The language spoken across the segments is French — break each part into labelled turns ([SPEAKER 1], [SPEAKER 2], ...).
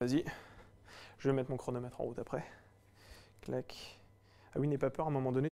[SPEAKER 1] Vas-y, je vais mettre mon chronomètre en route après. Clac. Ah oui, n'aie pas peur, à un moment donné.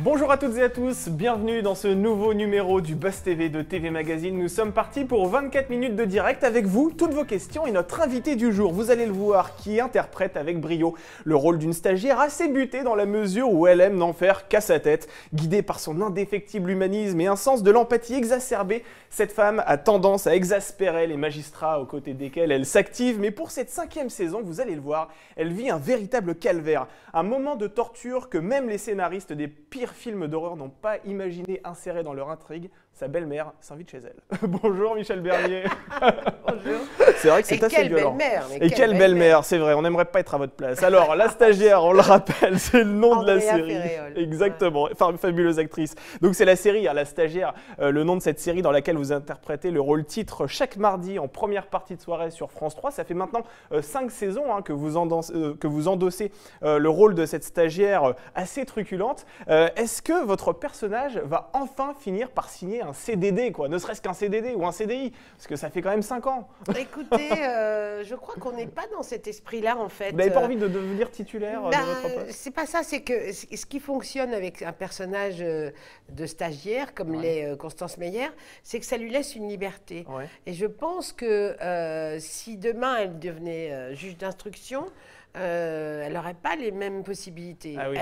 [SPEAKER 1] Bonjour à toutes et à tous, bienvenue dans ce nouveau numéro du Buzz TV de TV Magazine. Nous sommes partis pour 24 minutes de direct avec vous, toutes vos questions et notre invité du jour. Vous allez le voir, qui interprète avec brio le rôle d'une stagiaire assez butée dans la mesure où elle aime n'en faire qu'à sa tête. Guidée par son indéfectible humanisme et un sens de l'empathie exacerbé, cette femme a tendance à exaspérer les magistrats aux côtés desquels elle s'active. Mais pour cette 5e saison, vous allez le voir, elle vit un véritable calvaire. Un moment de torture que même les scénaristes des pires films d'horreur n'ont pas imaginé insérer dans leur intrigue. Sa belle-mère s'invite chez elle. Bonjour Michel Bernier.
[SPEAKER 2] Bonjour.
[SPEAKER 1] C'est vrai que c'est assez violent.
[SPEAKER 2] Et
[SPEAKER 1] quelle belle-mère, c'est vrai, on n'aimerait pas être à votre place. Alors, la stagiaire, on le rappelle, c'est le nom de la série.
[SPEAKER 2] Ferréol.
[SPEAKER 1] Exactement, enfin, fabuleuse actrice. Donc c'est la série, La Stagiaire, le nom de cette série dans laquelle vous interprétez le rôle titre chaque mardi en première partie de soirée sur France 3. Ça fait maintenant 5 saisons que vous endossez le rôle de cette stagiaire assez truculente. Est-ce que votre personnage va enfin finir par signer un CDD, quoi, ne serait-ce qu'un CDD ou un CDI, parce que ça fait quand même 5 ans.
[SPEAKER 2] Écoutez, je crois qu'on n'est pas dans cet esprit-là, en fait.
[SPEAKER 1] Vous n'avez pas envie de devenir titulaire de votre poste?
[SPEAKER 2] C'est pas ça, c'est que ce qui fonctionne avec un personnage de stagiaire, comme l'est Constance Meyer, c'est que ça lui laisse une liberté.
[SPEAKER 1] Ouais.
[SPEAKER 2] Et je pense que si demain elle devenait juge d'instruction, elle n'aurait pas les mêmes possibilités.
[SPEAKER 1] Ah oui.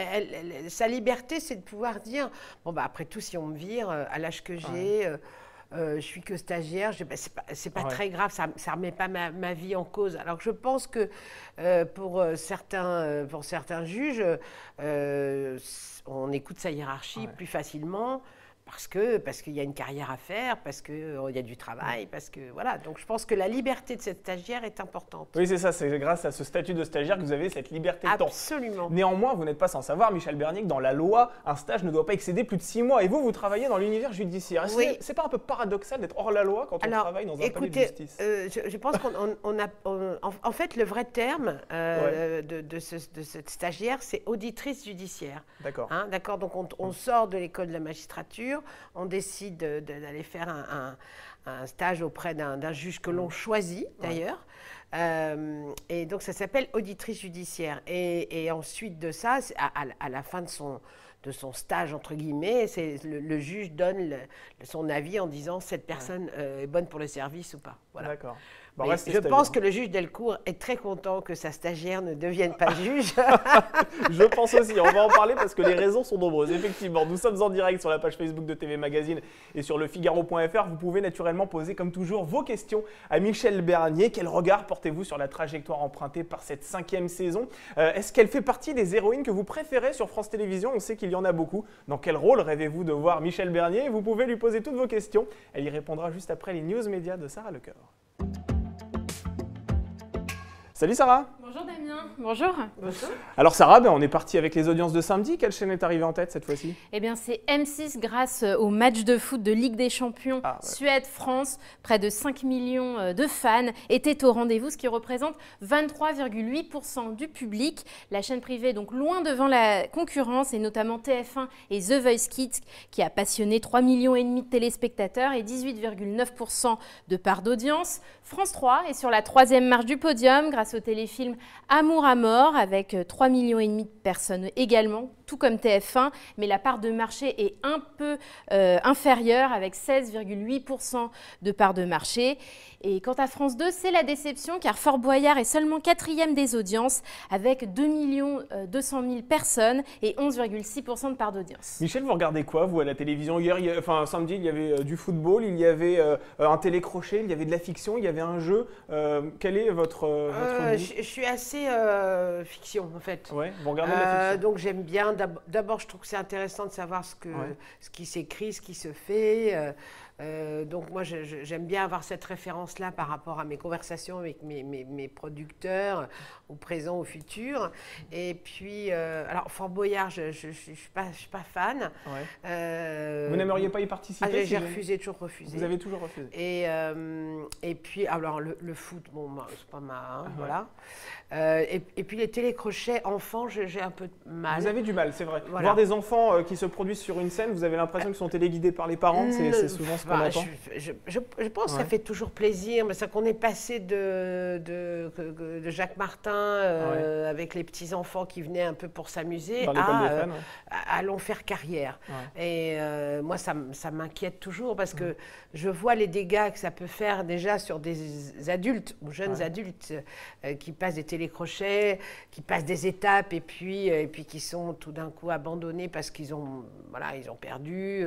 [SPEAKER 2] Sa liberté, c'est de pouvoir dire, bon, bah, après tout, si on me vire, à l'âge que j'ai, je suis que stagiaire, c'est pas très grave, ça ne remet pas ma vie en cause. Alors que je pense que pour certains juges, on écoute sa hiérarchie plus facilement. Parce qu'il y a une carrière à faire, parce qu'il y a du travail, parce que voilà. Donc je pense que la liberté de cette stagiaire est importante.
[SPEAKER 1] Oui, c'est ça, c'est grâce à ce statut de stagiaire que vous avez cette liberté de temps.
[SPEAKER 2] Absolument.
[SPEAKER 1] Néanmoins, vous n'êtes pas sans savoir, Michel Bernier, que dans la loi, un stage ne doit pas excéder plus de 6 mois. Et vous travaillez dans l'univers judiciaire.
[SPEAKER 2] Oui.
[SPEAKER 1] C'est pas un peu paradoxal d'être hors la loi quand on travaille dans un palais de justice?
[SPEAKER 2] Je pense en fait, le vrai terme de cette stagiaire, c'est auditrice judiciaire.
[SPEAKER 1] D'accord.
[SPEAKER 2] Hein, d'accord. Donc on sort de l'école de la magistrature. On décide d'aller faire un stage auprès d'un juge que l'on choisit d'ailleurs. Et donc ça s'appelle auditrice judiciaire. Et ensuite de ça, à la fin de son stage, entre guillemets, le juge donne son avis en disant cette personne est bonne pour le service ou pas. Voilà.
[SPEAKER 1] D'accord.
[SPEAKER 2] Bon, je pense que le juge Delcourt est très content que sa stagiaire ne devienne pas juge.
[SPEAKER 1] Je pense aussi, on va en parler parce que les raisons sont nombreuses. Effectivement, nous sommes en direct sur la page Facebook de TV Magazine et sur lefigaro.fr. Vous pouvez naturellement poser comme toujours vos questions à Michel Bernier. Quel regard portez-vous sur la trajectoire empruntée par cette 5e saison? Est-ce qu'elle fait partie des héroïnes que vous préférez sur France Télévisions? On sait qu'il y en a beaucoup. Dans quel rôle rêvez-vous de voir Michel Bernier? Vous pouvez lui poser toutes vos questions. Elle y répondra juste après les news médias de Sarah Lecoeur. Salut Sarah.
[SPEAKER 3] Bonjour Damien, bonjour.
[SPEAKER 2] Bonjour.
[SPEAKER 1] Alors Sarah, on est parti avec les audiences de samedi. Quelle chaîne est arrivée en tête cette fois-ci?
[SPEAKER 3] Eh bien c'est M6 grâce au match de foot de Ligue des Champions Suède-France. Près de 5 millions de fans étaient au rendez-vous, ce qui représente 23,8% du public. La chaîne privée donc loin devant la concurrence et notamment TF1 et The Voice Kids qui a passionné 3,5 millions de téléspectateurs et 18,9% de part d'audience. France 3 est sur la 3e marche du podium grâce au téléfilm Amour à mort avec 3,5 millions de personnes également, tout comme TF1, mais la part de marché est un peu inférieure avec 16,8% de part de marché. Et quant à France 2, c'est la déception car Fort Boyard est seulement 4e des audiences avec 2 200 000 personnes et 11,6% de part d'audience.
[SPEAKER 1] Michel, vous regardez quoi vous à la télévision? Hier, samedi, il y avait du football, il y avait un télécrochet, il y avait de la fiction, il y avait un jeu. Quel est votre goût?
[SPEAKER 2] Je suis assez fiction en fait.
[SPEAKER 1] Ouais, vous regardez la fiction.
[SPEAKER 2] Donc j'aime bien. D'abord, je trouve que c'est intéressant de savoir ce qui s'écrit, ce qui se fait. Donc moi, j'aime bien avoir cette référence-là par rapport à mes conversations avec mes producteurs, au présent, au futur. Et puis, alors Fort Boyard, je ne suis pas fan.
[SPEAKER 1] Ouais. Vous n'aimeriez pas y participer?
[SPEAKER 2] J'ai refusé, toujours refusé.
[SPEAKER 1] Vous avez toujours refusé.
[SPEAKER 2] Et puis, alors le foot, bon, c'est pas mal, voilà. Et puis les télécrochets, enfants, j'ai un peu de mal.
[SPEAKER 1] Vous avez du mal, c'est vrai. Voilà. Voir des enfants qui se produisent sur une scène, vous avez l'impression qu'ils sont téléguidés par les parents, c'est souvent ce qu'on entend.
[SPEAKER 2] Je pense que ça fait toujours plaisir, mais c'est qu'on est passé de Jacques Martin avec les petits-enfants qui venaient un peu pour s'amuser à allons faire carrière. Ouais. Et moi, ça m'inquiète toujours parce que je vois les dégâts que ça peut faire déjà sur des adultes ou jeunes adultes qui passent des télécrochets, qui passent des étapes et puis qui sont tout d'un coup abandonnés parce qu'ils ont perdu.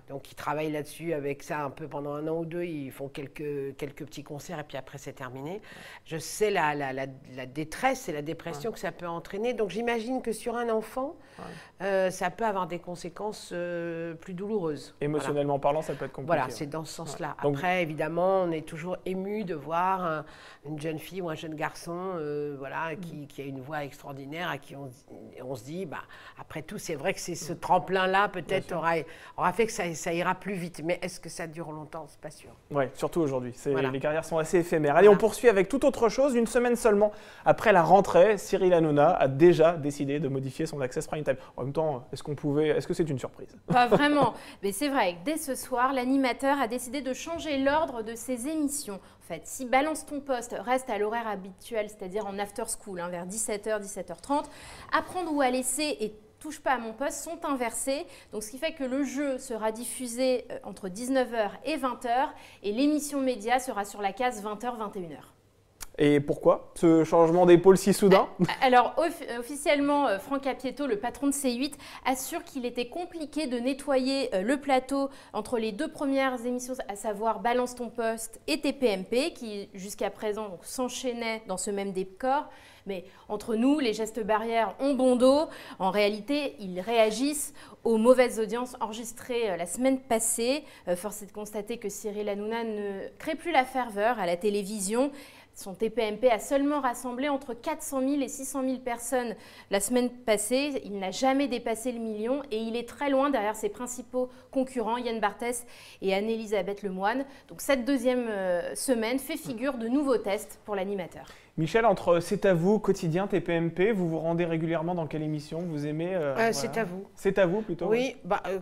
[SPEAKER 2] Donc, ils travaillent là-dessus avec ça un peu pendant 1 an ou 2. Ils font quelques petits concerts et puis après, c'est terminé. Je sais la détresse et la dépression que ça peut entraîner. Donc, j'imagine que sur un enfant, ça peut avoir des conséquences plus douloureuses.
[SPEAKER 1] Émotionnellement parlant, ça peut être compliqué.
[SPEAKER 2] Voilà, c'est dans ce sens-là. Donc, après, évidemment, on est toujours ému de voir une jeune fille ou un jeune garçon qui a une voix extraordinaire, à qui on se dit, après tout, c'est vrai que c'est ce tremplin-là peut-être aura fait que ça ira plus vite. Mais est-ce que ça dure longtemps? C'est pas sûr.
[SPEAKER 1] Oui, surtout aujourd'hui. Les carrières sont assez éphémères. Allez, on poursuit avec toute autre chose. Une semaine seulement après la rentrée, Cyril Hanouna a déjà décidé de modifier son Access Prime Time. En même temps, est-ce que c'est une surprise?
[SPEAKER 3] Pas vraiment. Mais c'est vrai que dès ce soir, l'animateur a décidé de changer l'ordre de ses émissions. En fait, si Balance ton poste reste à l'horaire habituel, c'est-à-dire en after school, vers 17h, 17h30, Apprendre ou à laisser et Touche pas à mon poste sont inversés. Donc, ce qui fait que le jeu sera diffusé entre 19h et 20h et l'émission média sera sur la case 20h, 21h.
[SPEAKER 1] Et pourquoi ce changement d'épaule si soudain?
[SPEAKER 3] Alors, officiellement, Franck Apieto, le patron de C8, assure qu'il était compliqué de nettoyer le plateau entre les 2 premières émissions, à savoir Balance ton poste et TPMP, qui jusqu'à présent s'enchaînaient dans ce même décor. Mais entre nous, les gestes barrières ont bon dos. En réalité, ils réagissent aux mauvaises audiences enregistrées la semaine passée. Force est de constater que Cyril Hanouna ne crée plus la ferveur à la télévision. Son TPMP a seulement rassemblé entre 400 000 et 600 000 personnes la semaine passée. Il n'a jamais dépassé le million et il est très loin derrière ses principaux concurrents, Yann Barthès et Anne-Elisabeth Lemoine. Donc cette deuxième semaine fait figure de nouveaux tests pour l'animateur.
[SPEAKER 1] Michel, entre C'est à vous, Quotidien, TPMP, vous vous rendez régulièrement dans quelle émission? Vous aimez
[SPEAKER 2] C'est à vous.
[SPEAKER 1] C'est à vous plutôt?
[SPEAKER 2] Oui,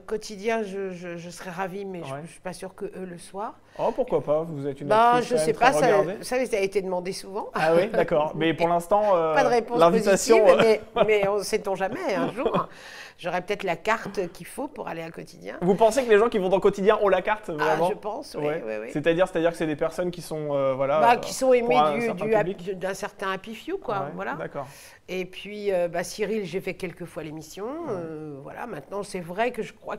[SPEAKER 2] Quotidien, je serais ravie, mais je ne suis pas sûre qu'eux le soient.
[SPEAKER 1] Oh, pourquoi pas? Vous êtes une actrice
[SPEAKER 2] je sais pas, ça a été demandé souvent.
[SPEAKER 1] Ah oui, d'accord. Mais pour l'instant,
[SPEAKER 2] pas de réponse
[SPEAKER 1] l'invitation.
[SPEAKER 2] Mais on ne sait-on jamais, un jour. J'aurai peut-être la carte qu'il faut pour aller à Quotidien.
[SPEAKER 1] Vous pensez que les gens qui vont dans Quotidien ont la carte vraiment?
[SPEAKER 2] Je pense, oui.
[SPEAKER 1] C'est-à-dire que c'est des personnes qui sont
[SPEAKER 2] qui sont aimées d'un certain happy few, quoi. Voilà.
[SPEAKER 1] D'accord.
[SPEAKER 2] Et puis Cyril, j'ai fait quelques fois l'émission. Voilà. Maintenant, c'est vrai que je crois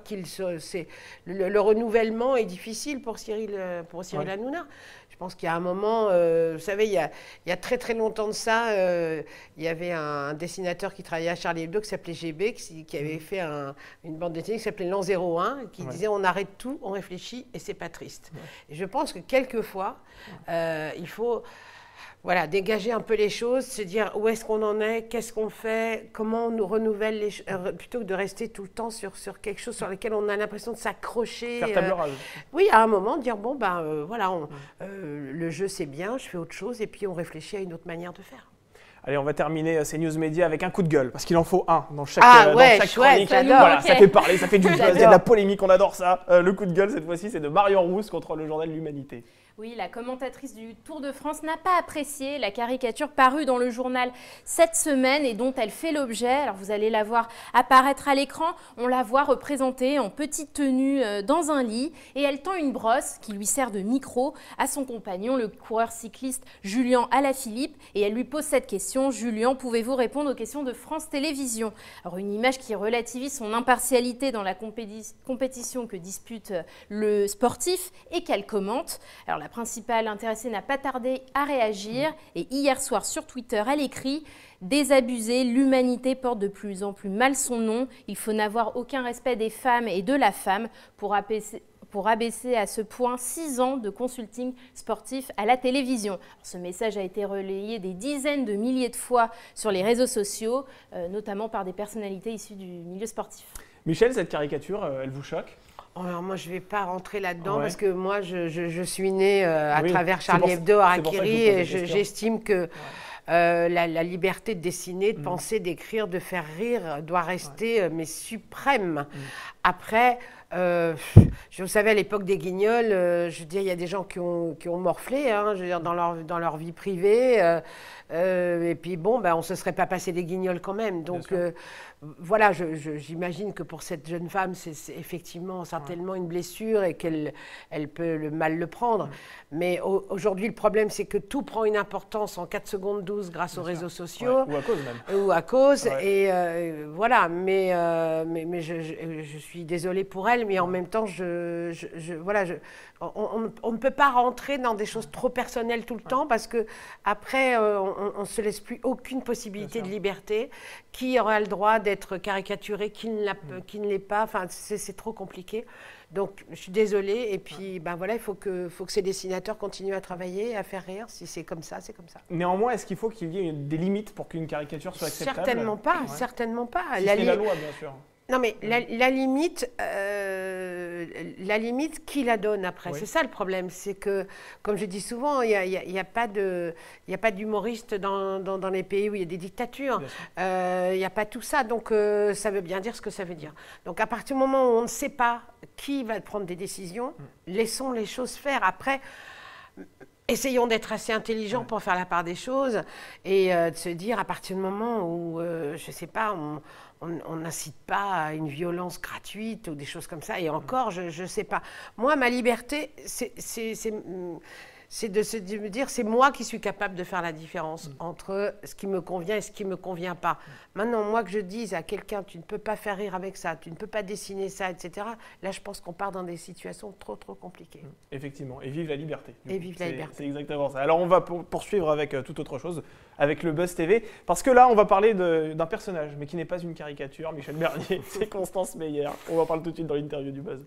[SPEAKER 2] le renouvellement est difficile pour Cyril Hanouna. Je pense qu'il y a un moment, vous savez, il y a très très longtemps de ça, il y avait un dessinateur qui travaillait à Charlie Hebdo qui s'appelait GB, qui avait fait une bande dessinée qui s'appelait L'an 01, qui disait on arrête tout, on réfléchit et c'est pas triste. Et je pense que quelquefois, il faut dégager un peu les choses, se dire où est-ce qu'on en est, qu'est-ce qu'on fait, comment on nous renouvelle les choses, plutôt que de rester tout le temps sur quelque chose sur lequel on a l'impression de s'accrocher.
[SPEAKER 1] Faire table rase.
[SPEAKER 2] Oui, à un moment, dire le jeu c'est bien, je fais autre chose et puis on réfléchit à une autre manière de faire.
[SPEAKER 1] Allez, on va terminer ces news médias avec un coup de gueule, parce qu'il en faut un dans chaque
[SPEAKER 2] chronique.
[SPEAKER 1] Voilà, ça fait parler, ça fait du buzz, il y a de la polémique, on adore ça. Le coup de gueule, cette fois-ci, c'est de Marion Rousse contre le journal L'Humanité.
[SPEAKER 3] Oui, la commentatrice du Tour de France n'a pas apprécié la caricature parue dans le journal cette semaine et dont elle fait l'objet. Alors vous allez la voir apparaître à l'écran. On la voit représentée en petite tenue dans un lit et elle tend une brosse qui lui sert de micro à son compagnon, le coureur cycliste Julien Alaphilippe. Et elle lui pose cette question: Julien, pouvez-vous répondre aux questions de France Télévisions? Alors une image qui relativise son impartialité dans la compétition que dispute le sportif et qu'elle commente. Alors la principale intéressée n'a pas tardé à réagir et hier soir sur Twitter, elle écrit « Désabusé, l'humanité porte de plus en plus mal son nom. Il faut n'avoir aucun respect des femmes et de la femme pour pour abaisser à ce point 6 ans de consulting sportif à la télévision. Alors, ce message a été relayé des dizaines de milliers de fois sur les réseaux sociaux, notamment par des personnalités issues du milieu sportif.
[SPEAKER 1] Michel, cette caricature, elle vous choque ?
[SPEAKER 2] Alors moi, je ne vais pas rentrer là-dedans parce que moi, je suis née à travers Charlie Hebdo, Harakiri, et j'estime que la liberté de dessiner, de penser, d'écrire, de faire rire doit rester mais suprême. Après, vous savez, à l'époque des Guignols, je veux dire, il y a des gens qui ont morflé, hein, je veux dire, dans leur vie privée. Et puis bon, ben, on ne se serait pas passé des Guignols quand même. Donc voilà, j'imagine que pour cette jeune femme, c'est effectivement certainement une blessure et qu'elle peut mal le prendre. Mais aujourd'hui, le problème, c'est que tout prend une importance en 4 secondes 12 grâce aux réseaux sociaux.
[SPEAKER 1] Ou à cause même.
[SPEAKER 2] Ou à cause. Et voilà, mais je suis désolée pour elle, mais en même temps, on ne peut pas rentrer dans des choses trop personnelles tout le temps parce qu'après, on ne se laisse plus aucune possibilité de liberté. Qui aura le droit d'être caricaturé, qui ne l'est pas, enfin, c'est trop compliqué. Donc, je suis désolée. Et puis, ben voilà, il faut que ces dessinateurs continuent à travailler, à faire rire. Si c'est comme ça, c'est comme ça.
[SPEAKER 1] Néanmoins, est-ce qu'il faut qu'il y ait des limites pour qu'une caricature soit acceptable ?
[SPEAKER 2] Certainement pas, certainement pas.
[SPEAKER 1] Si c'est la loi, bien sûr.
[SPEAKER 2] Non, mais la limite, qui la donne après ? C'est ça le problème. C'est que, comme je dis souvent, il n'y a pas d'humoriste dans les pays où il y a des dictatures. Il n'y a pas tout ça. Donc, ça veut bien dire ce que ça veut dire. Donc, à partir du moment où on ne sait pas qui va prendre des décisions, laissons les choses faire. Après, essayons d'être assez intelligents pour faire la part des choses et de se dire, à partir du moment où, je ne sais pas, on n'incite pas à une violence gratuite ou des choses comme ça. Et encore, je ne sais pas. Moi, ma liberté, c'est de me dire, c'est moi qui suis capable de faire la différence entre ce qui me convient et ce qui ne me convient pas. Maintenant, moi, que je dise à quelqu'un, tu ne peux pas faire rire avec ça, tu ne peux pas dessiner ça, etc., là, je pense qu'on part dans des situations trop compliquées.
[SPEAKER 1] Effectivement. Et vive la liberté.
[SPEAKER 2] Et vive la liberté.
[SPEAKER 1] C'est exactement ça. Alors, on va poursuivre avec toute autre chose, avec le Buzz TV, parce que là, on va parler d'un personnage, mais qui n'est pas une caricature. Michel Bernier, c'est Constance Meyer. On va en parler tout de suite dans l'interview du Buzz.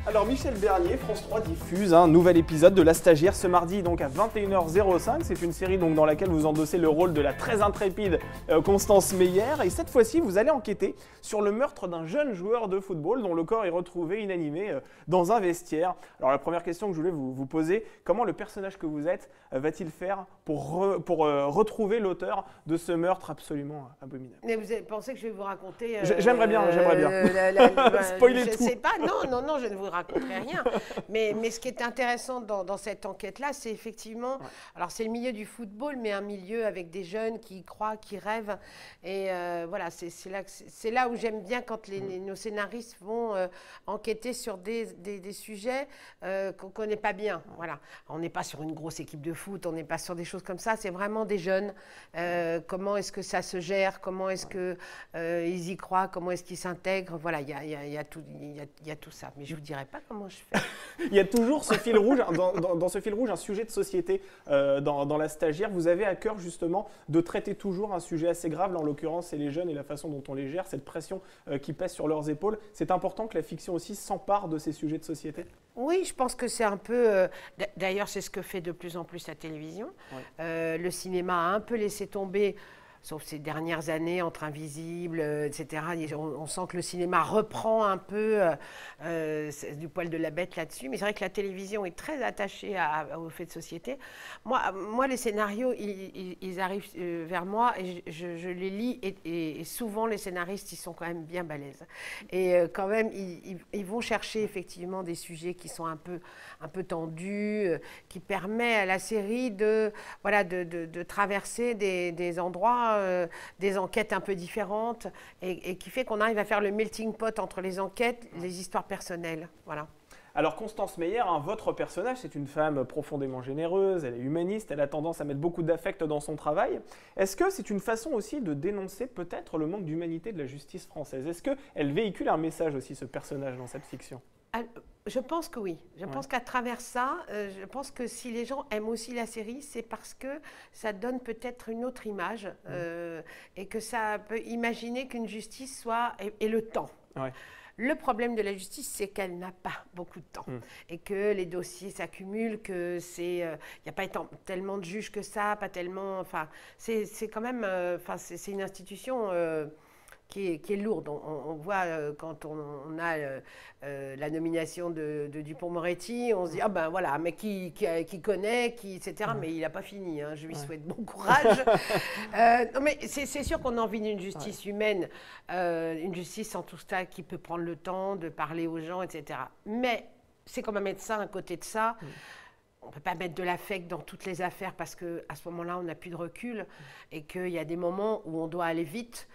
[SPEAKER 1] Alors Michel Bernier, France 3 diffuse un nouvel épisode de La Stagiaire ce mardi donc à 21h05. C'est une série donc dans laquelle vous endossez le rôle de la très intrépide Constance Meyer. Et cette fois-ci, vous allez enquêter sur le meurtre d'un jeune joueur de football dont le corps est retrouvé inanimé dans un vestiaire. Alors la première question que je voulais vous poser, comment le personnage que vous êtes va-t-il faire pour retrouver l'auteur de ce meurtre absolument abominable ?
[SPEAKER 2] Mais vous pensez que je vais vous raconter
[SPEAKER 1] J'aimerais bien. Spoiler tout.
[SPEAKER 2] Je ne sais pas, non, je ne vous raconterai rien. Mais ce qui est intéressant dans cette enquête-là, c'est effectivement, alors c'est le milieu du football, mais un milieu avec des jeunes qui y croient, qui rêvent. Et voilà, c'est là où j'aime bien quand nos scénaristes vont enquêter sur des sujets qu'on ne connaît pas bien. Voilà. On n'est pas sur une grosse équipe de foot, on n'est pas sur des choses comme ça, c'est vraiment des jeunes. Comment est-ce que ça se gère, comment est-ce qu'ils y croient, comment est-ce qu'ils s'intègrent. Voilà, il y a tout ça. Mais je ne vous dirai pas comment je fais.
[SPEAKER 1] Il y a toujours ce fil rouge, dans ce fil rouge, un sujet de société dans La Stagiaire. Vous avez à cœur justement de traiter toujours un sujet assez grave. Là, en l'occurrence, c'est les jeunes et la façon dont on les gère, cette pression qui pèse sur leurs épaules. C'est important que la fiction aussi s'empare de ces sujets de société.
[SPEAKER 2] Oui, je pense que c'est un peu... D'ailleurs, c'est ce que fait de plus en plus la télévision. Oui. Le cinéma a un peu laissé tomber... sauf ces dernières années, entre Invisible, etc. On sent que le cinéma reprend un peu du poil de la bête là-dessus. Mais c'est vrai que la télévision est très attachée aux faits de société. Moi les scénarios, ils arrivent vers moi et je les lis. Et souvent, les scénaristes, ils sont quand même bien balèzes. Et quand même, ils vont chercher effectivement des sujets qui sont un peu tendus, qui permettent à la série de traverser des endroits, des enquêtes un peu différentes et qui fait qu'on arrive à faire le melting pot entre les enquêtes, les histoires personnelles. Voilà.
[SPEAKER 1] Alors Constance Meyer, votre personnage, c'est une femme profondément généreuse, elle est humaniste, elle a tendance à mettre beaucoup d'affect dans son travail. Est-ce que c'est une façon aussi de dénoncer peut-être le manque d'humanité de la justice française ? Est-ce qu'elle véhicule un message aussi, ce personnage, dans cette fiction ?
[SPEAKER 2] Je pense que oui. Je pense qu'à travers ça, je pense que si les gens aiment aussi la série, c'est parce que ça donne peut-être une autre image et que ça peut imaginer qu'une justice soit... et le temps. Ouais. Le problème de la justice, c'est qu'elle n'a pas beaucoup de temps et que les dossiers s'accumulent, que c'est, il n'y a pas tellement de juges que ça, pas tellement, enfin, c'est quand même, enfin, c'est une institution qui est lourde. On voit quand on a la nomination de Dupond-Moretti, on se dit, ah ben voilà, mais qui connaît, etc. Mais il n'a pas fini, hein, je lui souhaite bon courage. Non, mais c'est sûr qu'on a envie d'une justice humaine, une justice en tout cas qui peut prendre le temps de parler aux gens, etc. Mais c'est comme un médecin à côté de ça. On ne peut pas mettre de l'affect dans toutes les affaires parce qu'à ce moment-là, on n'a plus de recul et qu'il y a des moments où on doit aller vite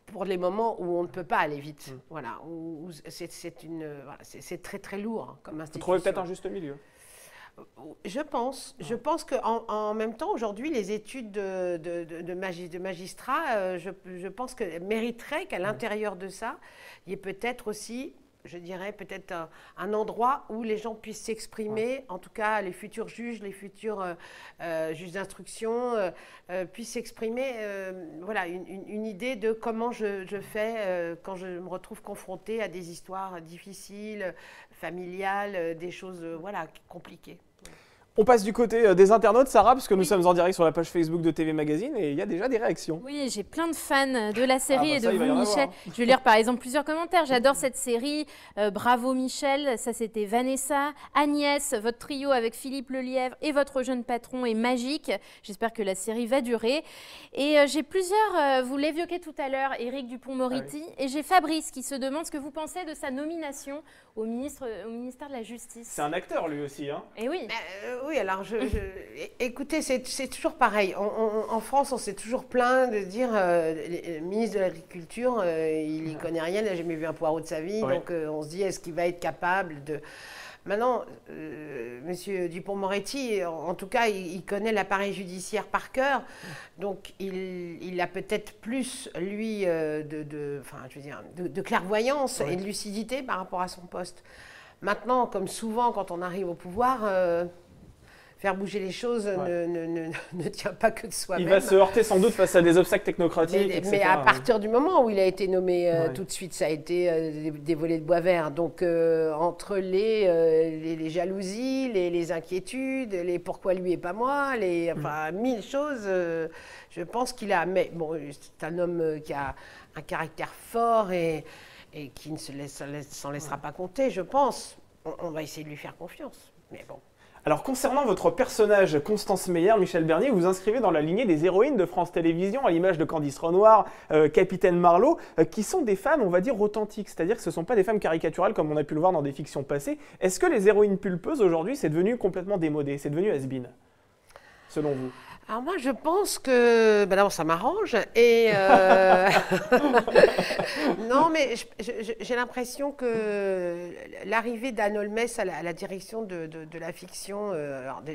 [SPEAKER 2] pour les moments où on ne peut pas aller vite. Voilà, c'est très très lourd comme institution.
[SPEAKER 1] Vous trouvez peut-être un juste milieu?
[SPEAKER 2] Je pense qu'en même temps, aujourd'hui, les études de magistrats, je pense que mériteraient qu'à l'intérieur de ça, il y ait peut-être aussi... je dirais peut-être un endroit où les gens puissent s'exprimer, en tout cas les futurs juges, les futurs juges d'instruction puissent s'exprimer voilà, une idée de comment je fais quand je me retrouve confrontée à des histoires difficiles, familiales, des choses voilà, compliquées.
[SPEAKER 1] On passe du côté des internautes, Sarah, parce que nous sommes en direct sur la page Facebook de TV Magazine et il y a déjà des réactions.
[SPEAKER 3] Oui, j'ai plein de fans de la série et de vous, Michel. Je vais lire par exemple plusieurs commentaires. J'adore cette série. Bravo Michel, ça c'était Vanessa. Agnès, votre trio avec Philippe Lelièvre et votre jeune patron est magique. J'espère que la série va durer. Et j'ai plusieurs, vous l'évoquiez tout à l'heure, Éric Dupond-Moretti. Et j'ai Fabrice qui se demande ce que vous pensez de sa nomination au ministère de la Justice. C'est
[SPEAKER 1] un acteur lui aussi, hein?
[SPEAKER 3] Et oui.
[SPEAKER 2] Oui, alors écoutez, c'est toujours pareil. En France, on s'est toujours plaint de dire le ministre de l'Agriculture, il n'y connaît rien, il n'a jamais vu un poireau de sa vie. Ouais. Donc on se dit, est-ce qu'il va être capable de... Maintenant, Monsieur Dupond-Moretti, en tout cas, il connaît l'appareil judiciaire par cœur. Donc il a peut-être plus, lui, de clairvoyance et de lucidité par rapport à son poste. Maintenant, comme souvent, quand on arrive au pouvoir... faire bouger les choses ne tient pas que de soi-même.
[SPEAKER 1] Il va se heurter sans doute face à des obstacles technocratiques, etc.
[SPEAKER 2] Mais à partir du moment où il a été nommé tout de suite, ça a été des volets de bois vert. Donc, entre les jalousies, les inquiétudes, les pourquoi lui et pas moi, enfin, 1000 choses, je pense qu'il a... Mais bon, c'est un homme qui a un caractère fort et qui ne s'en laissera pas compter, je pense. On va essayer de lui faire confiance, mais bon.
[SPEAKER 1] Alors, concernant votre personnage, Constance Meyer, Michel Bernier, vous inscrivez dans la lignée des héroïnes de France Télévisions, à l'image de Candice Renoir, Capitaine Marlowe, qui sont des femmes, on va dire, authentiques. C'est-à-dire que ce ne sont pas des femmes caricaturales comme on a pu le voir dans des fictions passées. Est-ce que les héroïnes pulpeuses, aujourd'hui, c'est devenu complètement démodé? C'est devenu has-been, selon vous?
[SPEAKER 2] Alors moi, je pense que... Ben d'abord, ça m'arrange. Et non, mais j'ai l'impression que l'arrivée d'Anne Olmès à la direction de la fiction,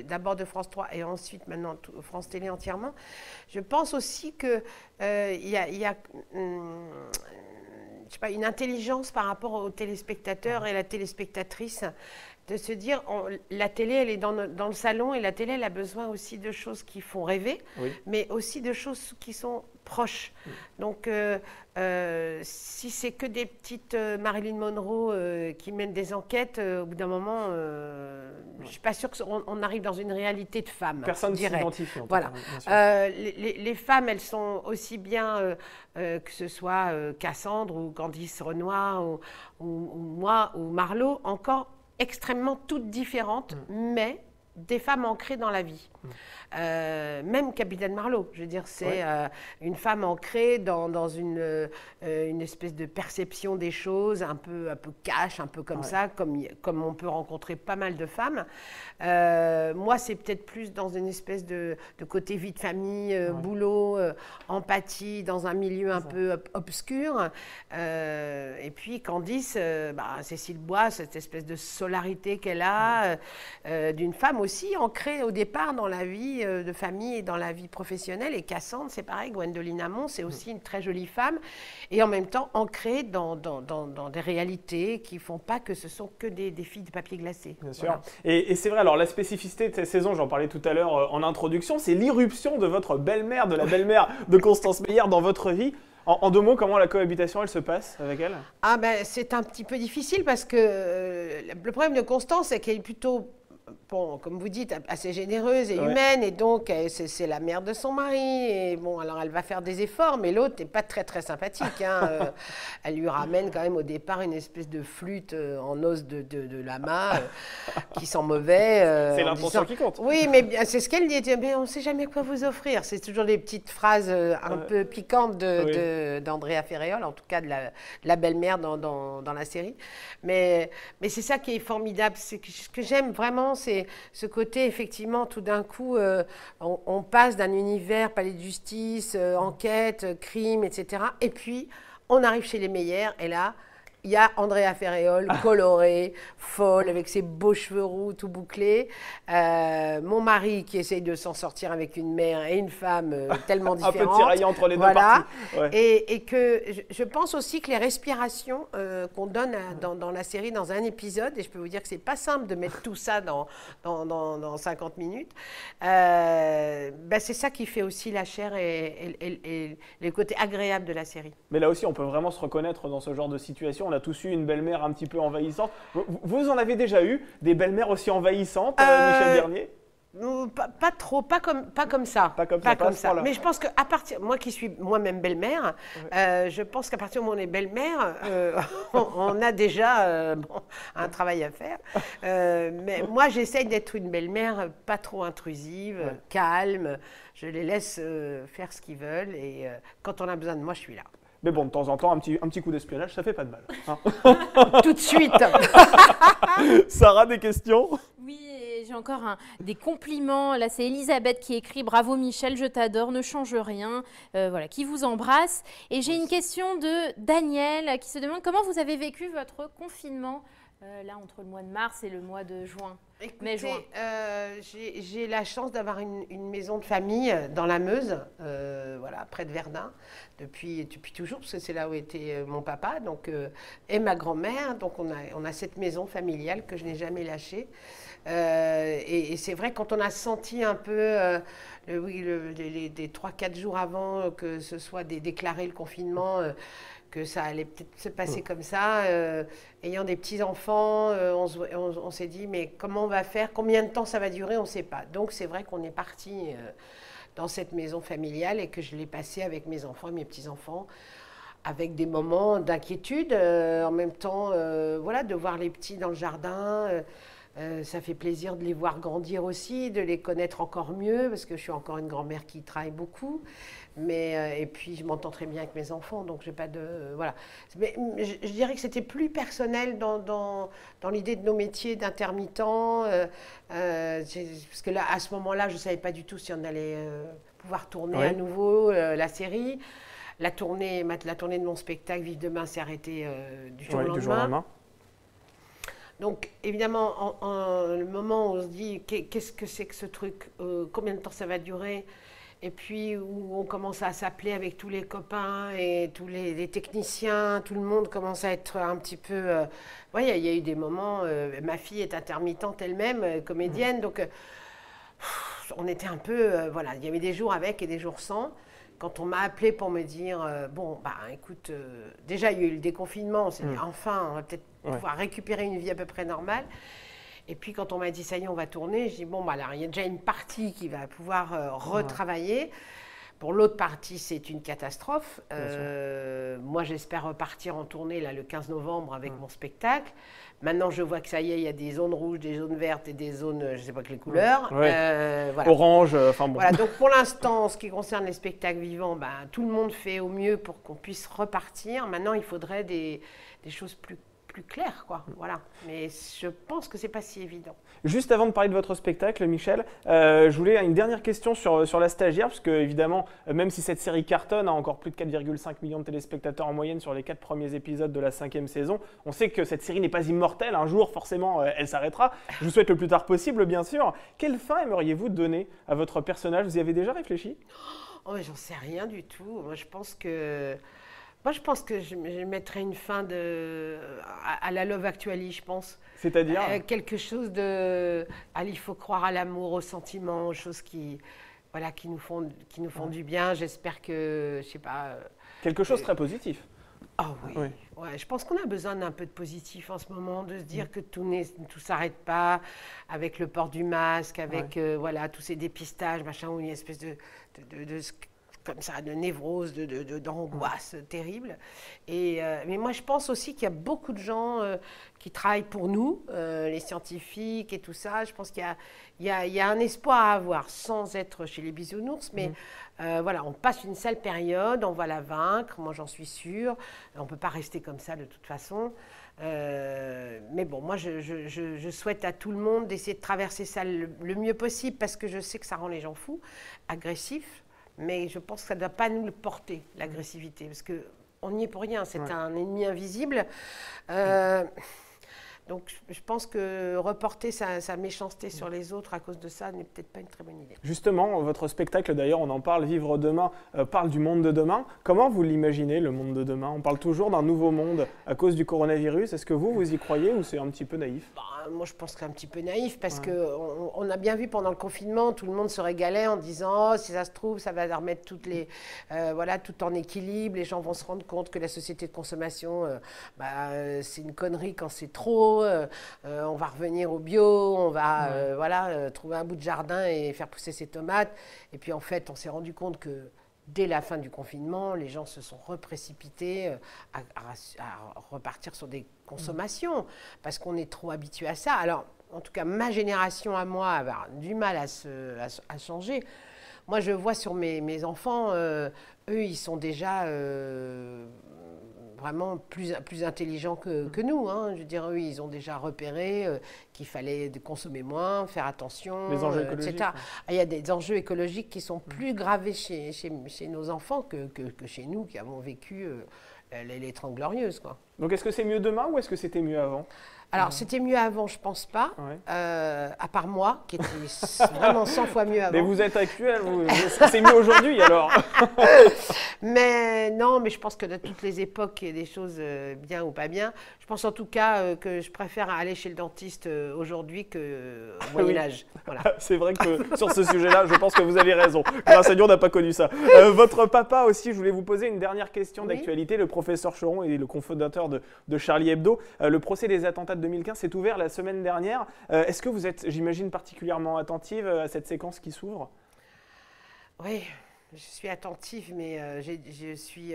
[SPEAKER 2] d'abord de France 3 et ensuite maintenant France Télé entièrement, je pense aussi qu'il y a je sais pas, une intelligence par rapport aux téléspectateurs et la téléspectatrice, de se dire, la télé, elle est dans le salon et la télé, elle a besoin aussi de choses qui font rêver, mais aussi de choses qui sont proches. Donc, si c'est que des petites Marilyn Monroe qui mènent des enquêtes, au bout d'un moment, je ne suis pas sûre qu'on arrive dans une réalité de femmes.
[SPEAKER 1] Personne ne s'identifie.
[SPEAKER 2] Voilà. Les femmes, elles sont aussi bien que ce soit Cassandre ou Candice Renoir ou moi ou Marlowe, encore extrêmement toutes différentes, mais des femmes ancrées dans la vie. Même Capitaine Marlowe, je veux dire, c'est une femme ancrée dans une espèce de perception des choses, un peu cash, un peu comme ça, comme on peut rencontrer pas mal de femmes. Moi, c'est peut-être plus dans une espèce de côté vie de famille, boulot, empathie, dans un milieu un peu obscur. Et puis Candice, Cécile Bois, cette espèce de solarité qu'elle a, d'une femme aussi ancrée au départ dans la vie de famille et dans la vie professionnelle. Et Cassandre, c'est pareil, Gwendoline Amon, c'est aussi une très jolie femme. Et en même temps, ancrée dans des réalités qui ne font pas que ce sont que des filles de papier glacé.
[SPEAKER 1] Bien sûr. Et c'est vrai, alors la spécificité de cette saison, j'en parlais tout à l'heure en introduction, c'est l'irruption de votre belle-mère, de la belle-mère de Constance Meyer dans votre vie. En 2 mots, comment la cohabitation, elle se passe avec elle?
[SPEAKER 2] Ah ben, c'est un petit peu difficile parce que le problème de Constance, c'est qu'elle est plutôt, bon, comme vous dites, assez généreuse et humaine, et donc c'est la mère de son mari. Et bon, alors elle va faire des efforts, mais l'autre n'est pas très très sympathique. Hein. Elle lui ramène quand même au départ une espèce de flûte en os de lama qui sent mauvais.
[SPEAKER 1] C'est l'intention qui compte.
[SPEAKER 2] Oui, mais c'est ce qu'elle dit. Mais on ne sait jamais quoi vous offrir. C'est toujours des petites phrases un peu piquantes d'Andrea Ferréol, en tout cas de la belle-mère dans la série. Mais c'est ça qui est formidable. Ce que j'aime vraiment, c'est ce côté, effectivement, tout d'un coup, on passe d'un univers palais de justice, enquête, crime, etc. Et puis, on arrive chez les Meyer, et là, il y a Andrea Ferréol, colorée, folle, avec ses beaux cheveux roux tout bouclés. Mon mari qui essaye de s'en sortir avec une mère et une femme tellement différentes.
[SPEAKER 1] Un peu tiraillé entre les deux parties. Ouais.
[SPEAKER 2] Et que je pense aussi que les respirations qu'on donne dans la série, dans un épisode, et je peux vous dire que c'est pas simple de mettre tout ça dans 50 minutes, c'est ça qui fait aussi la chair et les côtés agréables de la série.
[SPEAKER 1] Mais là aussi, on peut vraiment se reconnaître dans ce genre de situation. On a tous eu une belle-mère un petit peu envahissante. Vous en avez déjà eu des belles-mères aussi envahissantes, Michel Bernier?
[SPEAKER 2] Pas trop, pas comme ça.
[SPEAKER 1] Pas comme ça.
[SPEAKER 2] Mais je pense qu'à partir, moi qui suis moi-même belle-mère, je pense qu'à partir du moment où on est belle-mère, on a déjà un travail à faire. Mais moi, j'essaye d'être une belle-mère pas trop intrusive, calme. Je les laisse faire ce qu'ils veulent et quand on a besoin de moi, je suis là.
[SPEAKER 1] Mais bon, de temps en temps, un petit coup d'espionnage, ça fait pas de mal. Hein.
[SPEAKER 2] Tout de suite.
[SPEAKER 1] Sarah, des questions?
[SPEAKER 3] Oui, j'ai encore des compliments. Là, c'est Elisabeth qui écrit « Bravo Michel, je t'adore, ne change rien ». Voilà, qui vous embrasse. Et j'ai une question de Daniel qui se demande comment vous avez vécu votre confinement là entre le mois de mars et le mois de juin.
[SPEAKER 2] Écoutez, j'ai la chance d'avoir une maison de famille dans la Meuse, près de Verdun, depuis toujours, parce que c'est là où était mon papa et ma grand-mère. Donc on a cette maison familiale que je n'ai jamais lâchée. Et c'est vrai, quand on a senti un peu, les 3-4 jours avant que ce soit déclaré le confinement, que ça allait peut-être se passer comme ça. Ayant des petits-enfants, on s'est dit, mais comment on va faire? Combien de temps ça va durer? On ne sait pas. Donc c'est vrai qu'on est parti dans cette maison familiale et que je l'ai passée avec mes enfants et mes petits-enfants, avec des moments d'inquiétude, en même temps, de voir les petits dans le jardin. Ça fait plaisir de les voir grandir aussi, de les connaître encore mieux, parce que je suis encore une grand-mère qui travaille beaucoup. Et puis, je m'entends très bien avec mes enfants, donc j'ai pas de... Voilà. Mais je dirais que c'était plus personnel dans l'idée de nos métiers d'intermittents, parce que là, à ce moment-là, je ne savais pas du tout si on allait pouvoir tourner à nouveau la série. La tournée de mon spectacle Vive demain s'est arrêtée du jour au lendemain. Donc, évidemment, le moment où on se dit qu'est-ce que c'est que ce truc, combien de temps ça va durer, et puis où on commence à s'appeler avec tous les copains et tous les techniciens, tout le monde commence à être un petit peu... il y a eu des moments, ma fille est intermittente elle-même, comédienne, donc on était un peu... il y avait des jours avec et des jours sans. Quand on m'a appelé pour me dire, écoute, déjà il y a eu le déconfinement, on s'est dit, enfin, on va peut-être pouvoir récupérer une vie à peu près normale. Et puis quand on m'a dit, ça y est, on va tourner, je dis, alors il y a déjà une partie qui va pouvoir retravailler. Pour l'autre partie, c'est une catastrophe. Moi, j'espère repartir en tournée là, le 15 novembre avec mon spectacle. Maintenant, je vois que ça y est, il y a des zones rouges, des zones vertes et des zones, je ne sais pas quelles couleurs.
[SPEAKER 1] Orange, enfin bon.
[SPEAKER 2] Voilà, donc pour l'instant, en ce qui concerne les spectacles vivants, tout le monde fait au mieux pour qu'on puisse repartir. Maintenant, il faudrait des choses plus plus clair, quoi. Voilà. Mais je pense que c'est pas si évident.
[SPEAKER 1] Juste avant de parler de votre spectacle, Michel, je voulais une dernière question sur La Stagiaire, parce que évidemment, même si cette série cartonne, a encore plus de 4,5 millions de téléspectateurs en moyenne sur les 4 premiers épisodes de la 5e saison, on sait que cette série n'est pas immortelle. Un jour, forcément, elle s'arrêtera. Je vous souhaite le plus tard possible, bien sûr. Quelle fin aimeriez-vous donner à votre personnage? Vous y avez déjà réfléchi?
[SPEAKER 2] Oh, mais j'en sais rien du tout. Moi, je pense que je mettrais une fin à la Love Actually, je pense.
[SPEAKER 1] C'est-à-dire
[SPEAKER 2] quelque chose de... Allez, il faut croire à l'amour, aux sentiments, aux choses qui nous font du bien. J'espère que, je sais pas...
[SPEAKER 1] quelque chose de très positif.
[SPEAKER 2] Ah oui. Ouais, je pense qu'on a besoin d'un peu de positif en ce moment, de se dire que tout s'arrête pas avec le port du masque, avec tous ces dépistages, machin, ou une espèce de comme ça, de névrose, d'angoisse terrible. Mais moi, je pense aussi qu'il y a beaucoup de gens qui travaillent pour nous, les scientifiques et tout ça. Je pense qu'il y a un espoir à avoir, sans être chez les bisounours, mais on passe une sale période, on va la vaincre, moi j'en suis sûre. On ne peut pas rester comme ça de toute façon. Mais bon, moi je souhaite à tout le monde d'essayer de traverser ça le mieux possible, parce que je sais que ça rend les gens fous, agressifs. Mais je pense que ça ne doit pas nous le porter, l'agressivité, parce qu'on n'y est pour rien, c'est un ennemi invisible. Donc je pense que reporter sa méchanceté sur les autres à cause de ça n'est peut-être pas une très bonne idée.
[SPEAKER 1] Justement, votre spectacle, d'ailleurs, on en parle, Vivre demain, parle du monde de demain. Comment vous l'imaginez, le monde de demain? On parle toujours d'un nouveau monde à cause du coronavirus. Est-ce que vous y croyez ou c'est un petit peu naïf?
[SPEAKER 2] Moi, je pense que c'est un petit peu naïf, parce qu'on a bien vu pendant le confinement, tout le monde se régalait en disant « Oh, si ça se trouve, ça va remettre tout en équilibre, les gens vont se rendre compte que la société de consommation, c'est une connerie quand c'est trop, on va revenir au bio, on va trouver un bout de jardin et faire pousser ses tomates. » Et puis en fait, on s'est rendu compte que dès la fin du confinement, les gens se sont reprécipités à repartir sur des consommations, parce qu'on est trop habitué à ça. Alors, en tout cas, ma génération à moi va avoir du mal à changer. Moi, je vois sur mes enfants, eux, ils sont déjà vraiment plus intelligents que nous. Hein. Je veux dire, eux, ils ont déjà repéré qu'il fallait consommer moins, faire attention,
[SPEAKER 1] les enjeux écologiques,
[SPEAKER 2] etc. Il y a des enjeux écologiques qui sont plus gravés chez nos enfants que chez nous, qui avons vécu les 30 Glorieuses, quoi.
[SPEAKER 1] Donc est-ce que c'est mieux demain ou est-ce que c'était mieux avant?
[SPEAKER 2] Alors, c'était mieux avant, je pense pas, à part moi, qui était vraiment 100 fois mieux avant.
[SPEAKER 1] Mais vous êtes actuel, est-ce que c'est mieux aujourd'hui alors?
[SPEAKER 2] Mais non, mais je pense que de toutes les époques, il y a des choses bien ou pas bien. Je pense en tout cas que je préfère aller chez le dentiste aujourd'hui qu'au Moyen-Âge. Voilà.
[SPEAKER 1] C'est vrai que sur ce sujet-là, je pense que vous avez raison. Grâce à Dieu, on n'a pas connu ça. Votre papa aussi, je voulais vous poser une dernière question d'actualité. Le professeur Cheron est le cofondateur de Charlie Hebdo. Le procès des attentats de 2015 s'est ouvert la semaine dernière. Est-ce que vous êtes, j'imagine, particulièrement attentive à cette séquence qui s'ouvre?
[SPEAKER 2] Oui, je suis attentive, mais je suis...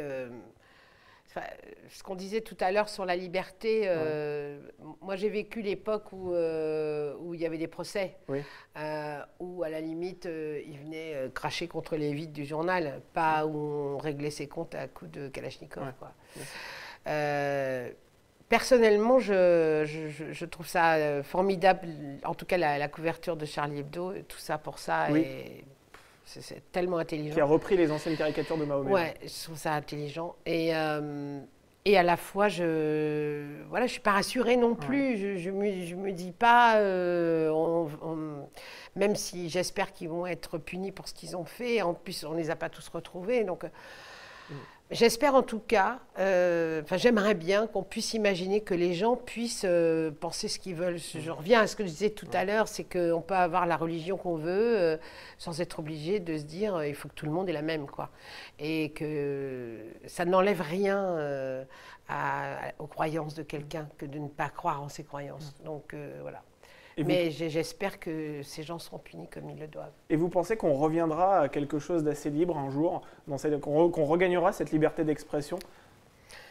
[SPEAKER 2] ce qu'on disait tout à l'heure sur la liberté, moi j'ai vécu l'époque où il y avait des procès, où à la limite ils venaient cracher contre les vitres du journal, pas où on réglait ses comptes à coups de Kalachnikov. Quoi. Personnellement, je trouve ça formidable, en tout cas la couverture de Charlie Hebdo, tout ça pour ça. Et c'est tellement intelligent.
[SPEAKER 1] Qui a repris les anciennes caricatures de Mahomet.
[SPEAKER 2] Ouais, je trouve ça intelligent. Et à la fois, je suis pas rassurée non plus. Je me dis pas, même si j'espère qu'ils vont être punis pour ce qu'ils ont fait. En plus, on les a pas tous retrouvés. Donc, j'espère en tout cas, j'aimerais bien qu'on puisse imaginer que les gens puissent penser ce qu'ils veulent. Je reviens à ce que je disais tout à l'heure, c'est qu'on peut avoir la religion qu'on veut sans être obligé de se dire il faut que tout le monde ait la même, quoi. Et que ça n'enlève rien aux croyances de quelqu'un que de ne pas croire en ses croyances. Donc voilà. Mais j'espère que ces gens seront punis comme ils le doivent.
[SPEAKER 1] Et vous pensez qu'on reviendra à quelque chose d'assez libre un jour, qu'on regagnera cette liberté d'expression?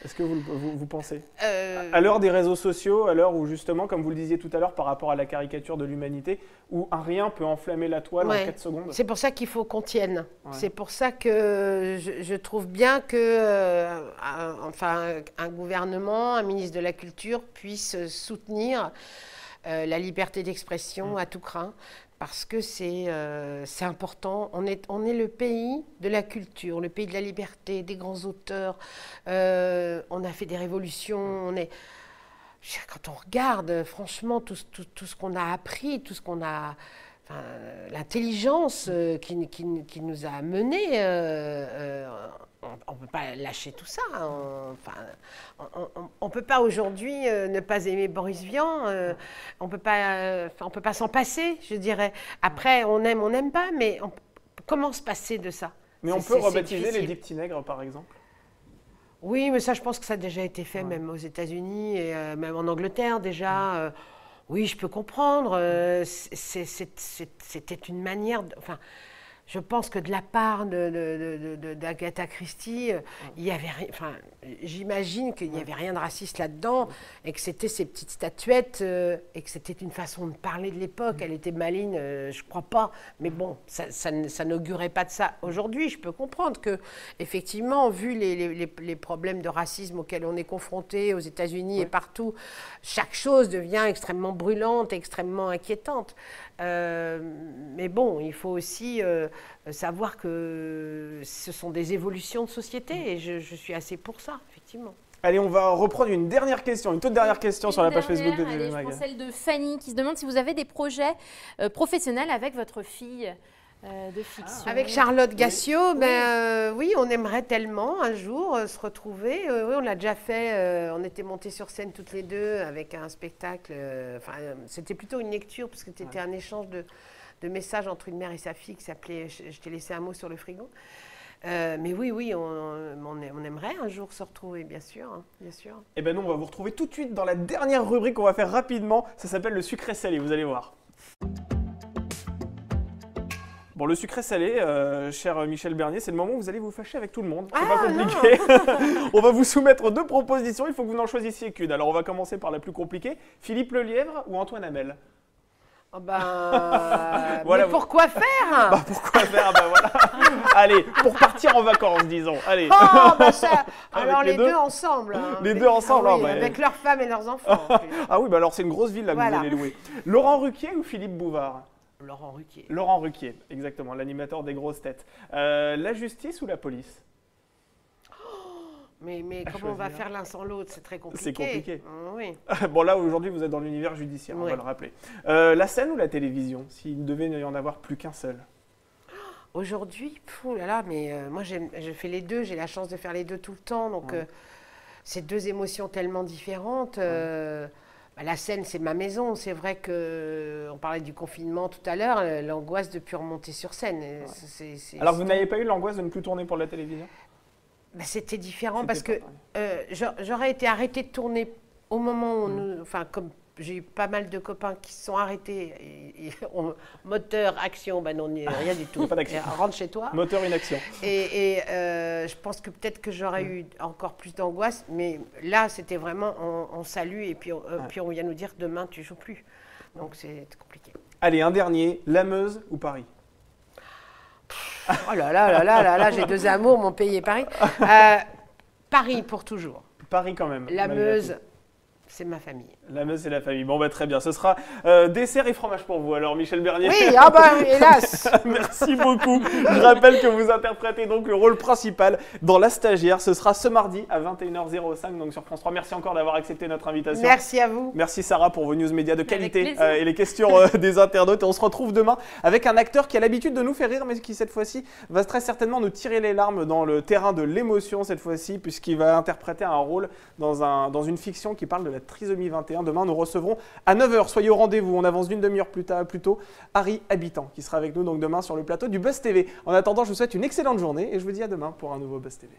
[SPEAKER 1] Est-ce que vous pensez à l'heure des réseaux sociaux, à l'heure où justement, comme vous le disiez tout à l'heure, par rapport à la caricature de l'humanité, où un rien peut enflammer la toile en 4 secondes.
[SPEAKER 2] C'est pour ça qu'il faut qu'on tienne. Ouais. C'est pour ça que je trouve bien que un gouvernement, un ministre de la Culture puisse soutenir la liberté d'expression à tout crin. Parce que c'est important. On est le pays de la culture, le pays de la liberté, des grands auteurs. On a fait des révolutions. Quand on regarde, franchement, tout ce qu'on a appris, tout ce qu'on a... l'intelligence qui nous a menés, on ne peut pas lâcher tout ça. On ne peut pas aujourd'hui ne pas aimer Boris Vian. On ne peut pas s'en passer, je dirais. Après, on n'aime pas, mais comment se passer de ça?
[SPEAKER 1] Mais on peut rebaptiser les 10 petits nègres, par exemple?
[SPEAKER 2] Oui, mais ça, je pense que ça a déjà été fait, même aux États-Unis et même en Angleterre déjà. Oui, je peux comprendre. C'était une manière... Je pense que de la part d'Agatha Christie, il y avait j'imagine qu'il n'y avait rien de raciste là-dedans et que c'était ces petites statuettes et que c'était une façon de parler de l'époque. Elle était maligne, je crois pas, mais bon, ça n'augurait pas de ça. Aujourd'hui, je peux comprendre que, effectivement, vu les problèmes de racisme auxquels on est confronté aux États-Unis et partout, chaque chose devient extrêmement brûlante, extrêmement inquiétante. Mais bon, il faut aussi savoir que ce sont des évolutions de société et je suis assez pour ça, effectivement.
[SPEAKER 1] Allez, on va reprendre une dernière question, une toute dernière question sur la page Facebook de TV Mag.
[SPEAKER 3] Je prends celle de Fanny qui se demande si vous avez des projets professionnels avec votre fille de fiction.
[SPEAKER 2] Avec Charlotte Gassio, oui, on aimerait tellement un jour se retrouver. Oui, on l'a déjà fait. On était montés sur scène toutes les deux avec un spectacle. C'était plutôt une lecture parce que c'était un échange de messages entre une mère et sa fille qui s'appelait « Je t'ai laissé un mot sur le frigo ». Mais oui, on aimerait un jour se retrouver, bien sûr. Bien sûr.
[SPEAKER 1] Eh bien, nous, on va vous retrouver tout de suite dans la dernière rubrique qu'on va faire rapidement. Ça s'appelle le sucré salé, vous allez voir. Bon, le sucré salé, cher Michel Bernier, c'est le moment où vous allez vous fâcher avec tout le monde. C'est pas compliqué. On va vous soumettre 2 propositions, il faut que vous n'en choisissiez qu'une. Alors, on va commencer par la plus compliquée. Philippe Lelièvre ou Antoine Hamel?
[SPEAKER 2] Voilà, mais pourquoi faire
[SPEAKER 1] Pourquoi faire voilà. Allez, pour partir en vacances, disons. Allez.
[SPEAKER 2] Alors les deux ensemble.
[SPEAKER 1] Les deux ensemble,
[SPEAKER 2] avec leurs femmes et leurs enfants.
[SPEAKER 1] Ah oui, alors c'est une grosse ville là que vous allez louer. Laurent Ruquier ou Philippe Bouvard?
[SPEAKER 2] Laurent Ruquier.
[SPEAKER 1] Laurent Ruquier, exactement, l'animateur des grosses têtes. La justice ou la police?
[SPEAKER 2] Mais comment on va faire l'un sans l'autre? C'est très compliqué.
[SPEAKER 1] C'est compliqué.
[SPEAKER 2] Oui.
[SPEAKER 1] Bon, là, aujourd'hui, vous êtes dans l'univers judiciaire, on va le rappeler. La scène ou la télévision, s'il devait y en avoir plus qu'un seul?
[SPEAKER 2] Aujourd'hui, moi, je fais les deux. J'ai la chance de faire les deux tout le temps. Donc, c'est 2 émotions tellement différentes. La scène, c'est ma maison. C'est vrai qu'on parlait du confinement tout à l'heure, l'angoisse de ne plus remonter sur scène.
[SPEAKER 1] Alors, vous n'avez pas eu l'angoisse de ne plus tourner pour la télévision?
[SPEAKER 2] C'était différent parce que j'aurais été arrêtée de tourner au moment où comme j'ai eu pas mal de copains qui se sont arrêtés, moteur, action, non, rien du tout.
[SPEAKER 1] Pas d'action.
[SPEAKER 2] Rentre chez toi.
[SPEAKER 1] Moteur, une action.
[SPEAKER 2] Et je pense que peut-être que j'aurais eu encore plus d'angoisse, mais là, c'était vraiment, on salue et puis on vient nous dire demain, tu joues plus. Donc c'est compliqué.
[SPEAKER 1] Allez, un dernier, la Meuse ou Paris?
[SPEAKER 2] Oh là, j'ai 2 amours, mon pays et Paris. Paris pour toujours.
[SPEAKER 1] Paris quand même.
[SPEAKER 2] La Meuse, c'est ma famille.
[SPEAKER 1] La Meuse, c'est la famille. Bon, très bien. Ce sera dessert et fromage pour vous, alors, Michel Bernier.
[SPEAKER 2] Oui, hélas.
[SPEAKER 1] Merci beaucoup. Je rappelle que vous interprétez donc le rôle principal dans La Stagiaire. Ce sera ce mardi à 21h05, donc sur France 3. Merci encore d'avoir accepté notre invitation.
[SPEAKER 2] Merci à vous.
[SPEAKER 1] Merci Sarah pour vos news médias de qualité et les questions des internautes. Et on se retrouve demain avec un acteur qui a l'habitude de nous faire rire, mais qui cette fois-ci va très certainement nous tirer les larmes dans le terrain de l'émotion cette fois-ci, puisqu'il va interpréter un rôle dans une fiction qui parle de la trisomie 21. Demain, nous recevrons à 9h. Soyez au rendez-vous. On avance d'une demi-heure plus tôt. Harry Habitant qui sera avec nous donc demain sur le plateau du Buzz TV. En attendant, je vous souhaite une excellente journée et je vous dis à demain pour un nouveau Buzz TV.